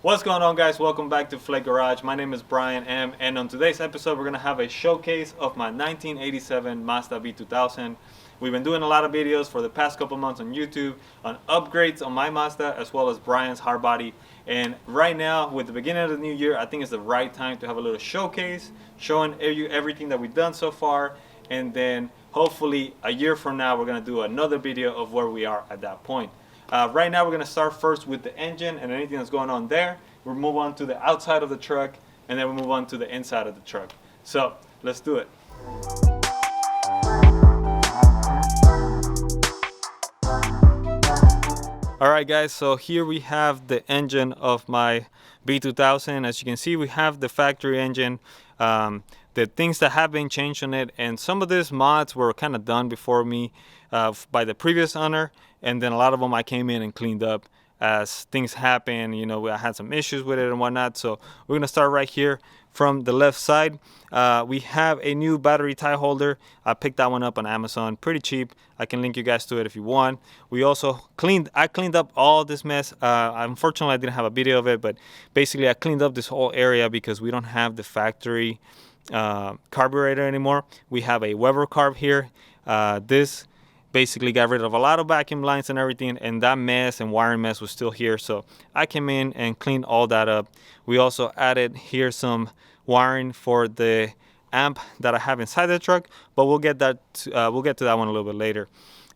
What's going on, guys? Welcome back to Flake Garage. My name is Bryan M, and on today's episode we're going to have a showcase of my 1987 Mazda B2000. We've been doing a lot of videos for the past couple months on YouTube on upgrades on my Mazda as well as Bryan's hardbody, and right now with the beginning of the new year I think it's the right time to have a little showcase showing you everything that we've done so far, and then hopefully a year from now we're going to do another video of where we are at that point. Right now we're going to start first with the engine and anything that's going on there. We'll move on to the outside of the truck, and then we'll move on to the inside of the truck. So let's do it. Alright guys, so here we have the engine of my B2000. As you can see, we have the factory engine. The things that have been changed on it, and some of these mods were kind of done before me by the previous owner, and then a lot of them I came in and cleaned up as things happen. You know, I had some issues with it and whatnot. So we're gonna start right here from the left side. We have a new battery tie holder. I picked that one up on Amazon, pretty cheap. I can link you guys to it if you want. We also cleaned up all this mess. Unfortunately I didn't have a video of it, but basically I cleaned up this whole area because we don't have the factory carburetor anymore. We have a Weber carb here. This basically got rid of a lot of vacuum lines and everything, and that mess and wiring mess was still here, so I came in and cleaned all that up. We also added here some wiring for the amp that I have inside the truck, but we'll get to that one a little bit later.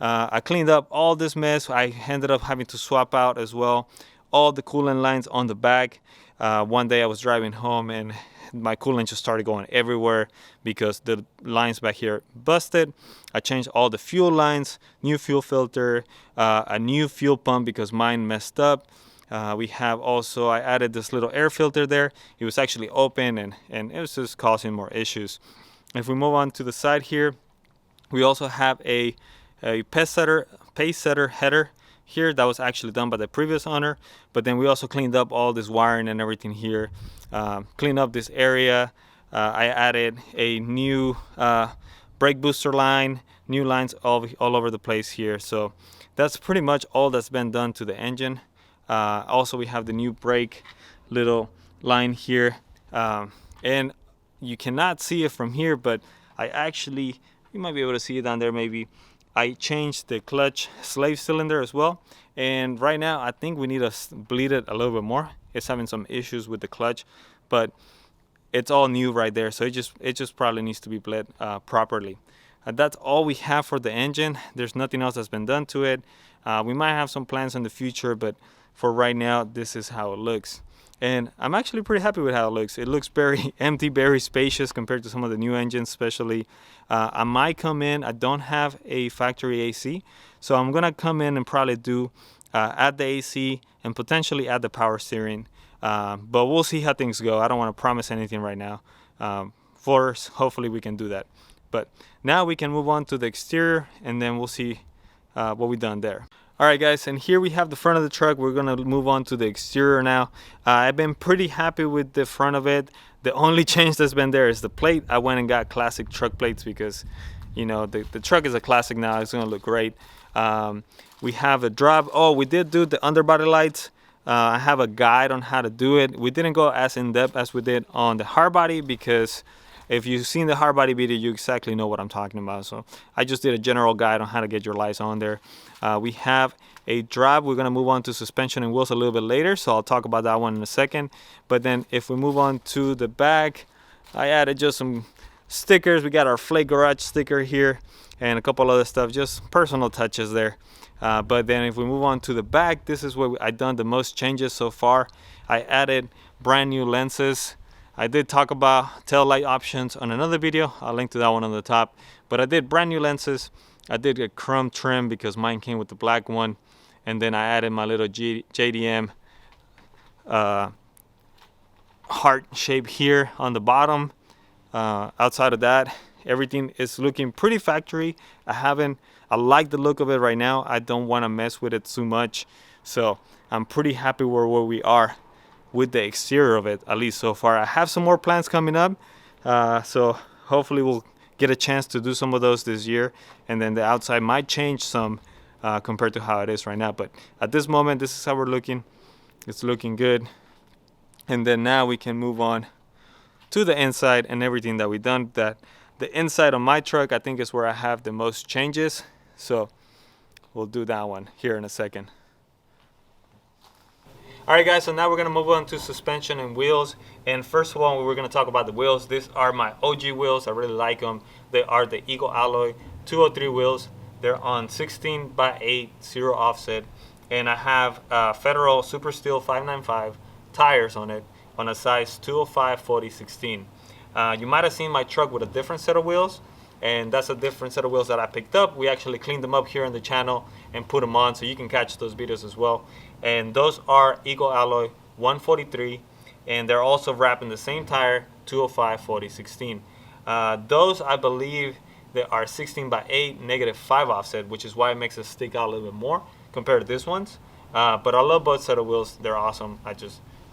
I cleaned up all this mess. I ended up having to swap out as well all the coolant lines on the back. One day I was driving home and my coolant just started going everywhere because the lines back here busted. I changed all the fuel lines, new fuel filter, a new fuel pump because mine messed up. We have also, I added this little air filter there. It was actually open and it was just causing more issues. If we move on to the side here, we also have a Pacesetter Header here that was actually done by the previous owner, but then we also cleaned up all this wiring and everything here. Clean up this area. I added a new brake booster line, new lines all over the place here. So that's pretty much all that's been done to the engine. Also we have the new brake little line here, and you cannot see it from here, but you might be able to see it down there maybe. I changed the clutch slave cylinder as well, and right now I think we need to bleed it a little bit more. It's having some issues with the clutch, but it's all new right there, so it just probably needs to be bled properly. That's all we have for the engine. There's nothing else that's been done to it. We might have some plans in the future, but for right now this is how it looks, and I'm actually pretty happy with how it looks. It looks very empty, very spacious compared to some of the new engines, especially. I might come in, I don't have a factory AC, so I'm gonna come in and probably add the AC and potentially add the power steering, but we'll see how things go. I don't want to promise anything right now. First, hopefully we can do that, but now we can move on to the exterior and then we'll see what we've done there. Alright guys, and here we have the front of the truck. We're gonna move on to the exterior now. I've been pretty happy with the front of it. The only change that's been there is the plate. I went and got classic truck plates because, you know, the truck is a classic now. It's gonna look great. We have a drop. Oh, we did do the underbody lights. I have a guide on how to do it. We didn't go as in depth as we did on the hardbody because if you've seen the hardbody video, you exactly know what I'm talking about. So I just did a general guide on how to get your lights on there. We have a drop. We're going to move on to suspension and wheels a little bit later, so I'll talk about that one in a second. But then if we move on to the back, I added just some stickers. We got our Flake Garage sticker here and a couple other stuff, just personal touches there. But then if we move on to the back, this is where I've done the most changes so far. I added brand new lenses. I did talk about tail light options on another video. I'll link to that one on the top. But I did brand new lenses. I did a chrome trim because mine came with the black one. And then I added my little JDM heart shape here on the bottom. Outside of that, everything is looking pretty factory. I like the look of it right now. I don't want to mess with it too much. So I'm pretty happy where we are with the exterior of it, at least so far. I have some more plans coming up, so hopefully we'll get a chance to do some of those this year, and then the outside might change some compared to how it is right now. But at this moment, this is how we're looking. It's looking good. And then now we can move on to the inside and everything that we've done. That the inside of my truck, I think, is where I have the most changes. So we'll do that one here in a second. Alright guys, so now we're going to move on to suspension and wheels. And first of all, we're going to talk about the wheels. These are my OG wheels. I really like them. They are the Eagle Alloy 203 wheels. They're on 16x8 zero offset. And I have Federal Super Steel 595 tires on it on a size 205/40/16. You might have seen my truck with a different set of wheels. And that's a different set of wheels that I picked up. We actually cleaned them up here on the channel and put them on, so you can catch those videos as well. And those are Eagle Alloy 143, and they're also wrapped in the same tire 205/40/16. Those, I believe, they are 16x8 -5 offset, which is why it makes it stick out a little bit more compared to this ones. But I love both set of wheels. They're awesome.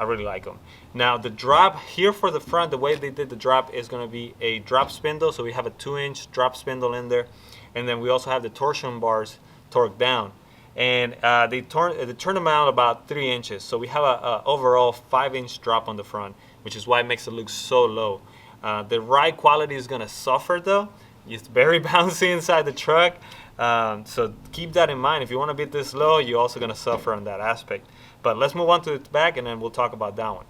I really like them. Now the drop here for the front, the way they did the drop is going to be a drop spindle. So we have a 2-inch drop spindle in there, and then we also have the torsion bars torqued down, and they turn them out about 3 inches. So we have a overall 5-inch drop on the front, which is why it makes it look so low. The ride quality is going to suffer though. It's very bouncy inside the truck. So keep that in mind. If you want to be this low, you're also going to suffer on that aspect. But let's move on to the back, and then we'll talk about that one.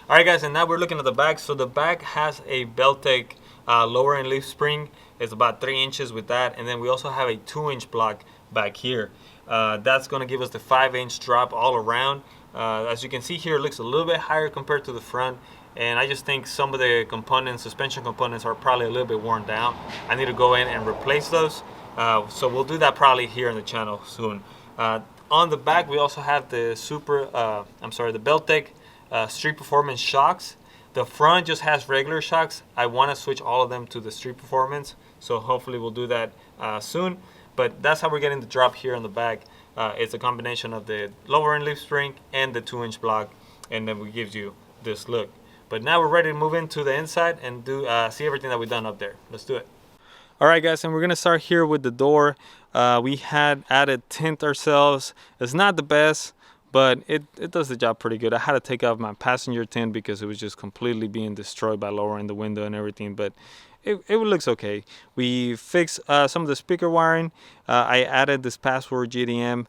All right, guys, and now we're looking at the back. So the back has a Beltec lower end leaf spring. It's about 3 inches with that. And then we also have a 2-inch block back here. That's going to give us the 5-inch drop all around. As you can see here, it looks a little bit higher compared to the front. And I just think some of the components, suspension components, are probably a little bit worn down. I need to go in and replace those. So we'll do that probably here in the channel soon. On the back, we also have the the Beltec Street Performance shocks. The front just has regular shocks. I want to switch all of them to the Street Performance, so hopefully we'll do that soon. But that's how we're getting the drop here on the back. It's a combination of the lower end leaf spring and the 2-inch block, and then it gives you this look. But now we're ready to move into the inside and do see everything that we've done up there. Let's do it. All right, guys, and we're gonna start here with the door. We had added tint ourselves. It's not the best, but it does the job pretty good. I had to take off my passenger tint because it was just completely being destroyed by lowering the window and everything, but it looks okay. We fixed some of the speaker wiring. I added this password GDM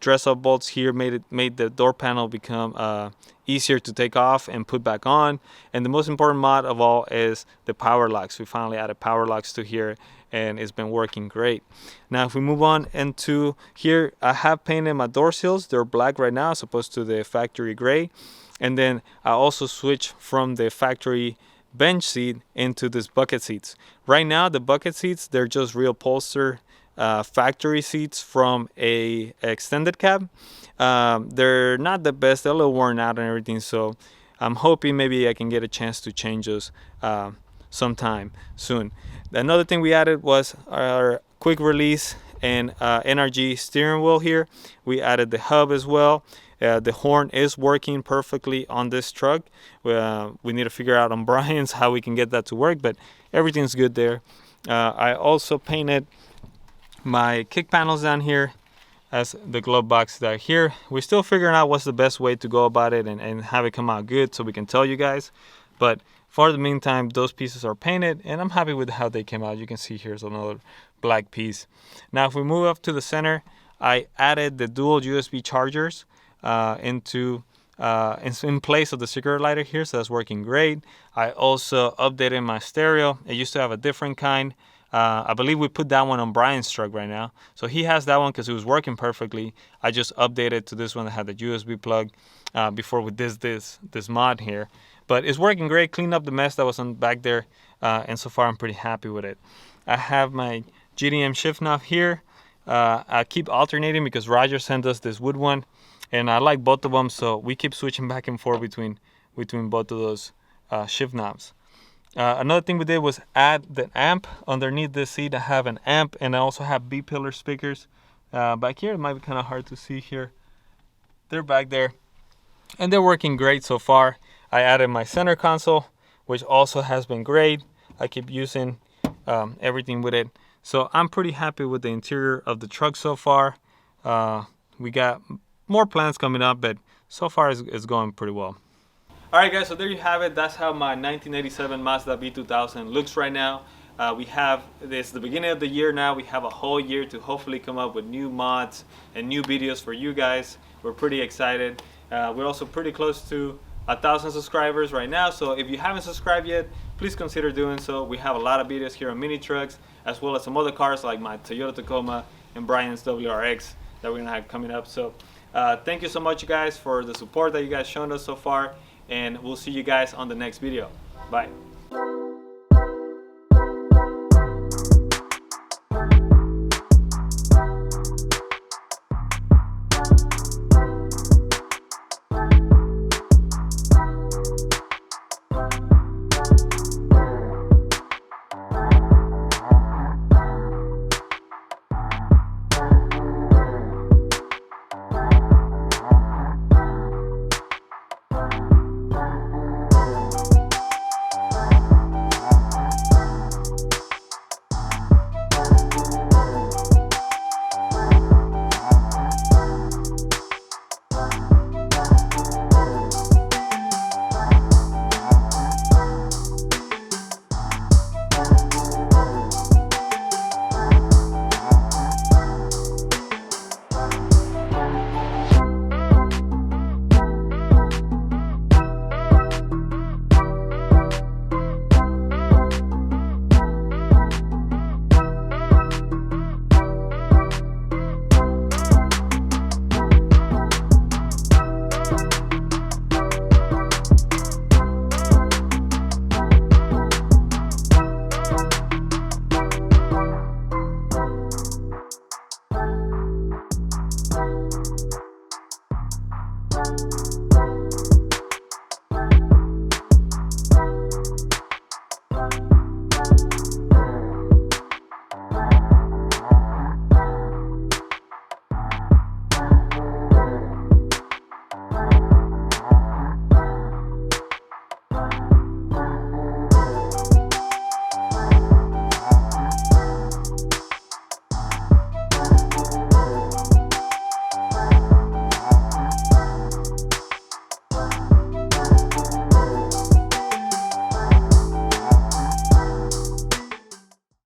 dress up bolts here, made the door panel become easier to take off and put back on. And the most important mod of all is the power locks. We finally added power locks to here, and it's been working great. Now if we move on into here, I have painted my door sills. They're black right now as opposed to the factory gray. And then I also switched from the factory bench seat into this bucket seats. Right now the bucket seats, they're just reupholstered factory seats from a extended cab. They're not the best. They're a little worn out and everything, so I'm hoping maybe I can get a chance to change those sometime soon. Another thing we added was our quick release and NRG steering wheel here. We added the hub as well. The horn is working perfectly on this truck. We need to figure out on Bryan's how we can get that to work, but everything's good there. I also painted my kick panels down here as the glove box down here. We're still figuring out what's the best way to go about it and have it come out good so we can tell you guys. But for the meantime, those pieces are painted, and I'm happy with how they came out. You can see here's another black piece. Now if we move up to the center, I added the dual USB chargers in place of the cigarette lighter here, so that's working great. I also updated my stereo. It used to have a different kind. I believe we put that one on Bryan's truck right now. So he has that one because it was working perfectly. I just updated to this one that had the USB plug before we did this mod here. But it's working great. Cleaned up the mess that was on back there. And so far I'm pretty happy with it. I have my GDM shift knob here. I keep alternating because Roger sent us this wood one. And I like both of them, so we keep switching back and forth between both of those shift knobs. Another thing we did was add the amp underneath this seat. I have an amp, and I also have B-pillar speakers back here. It might be kind of hard to see here. They're back there, and they're working great so far. I added my center console, which also has been great. I keep using everything with it. So I'm pretty happy with the interior of the truck so far. We got more plans coming up, but so far it's going pretty well. Alright guys, so there you have it. That's how my 1987 Mazda B2000 looks right now. We have this the beginning of the year now. We have a whole year to hopefully come up with new mods and new videos for you guys. We're pretty excited. We're also pretty close to 1,000 subscribers right now, so if you haven't subscribed yet, please consider doing so. We have a lot of videos here on mini trucks, as well as some other cars like my Toyota Tacoma and Bryan's WRX that we're gonna have coming up. So thank you so much, you guys, for the support that you guys shown us so far, and we'll see you guys on the next video. Bye.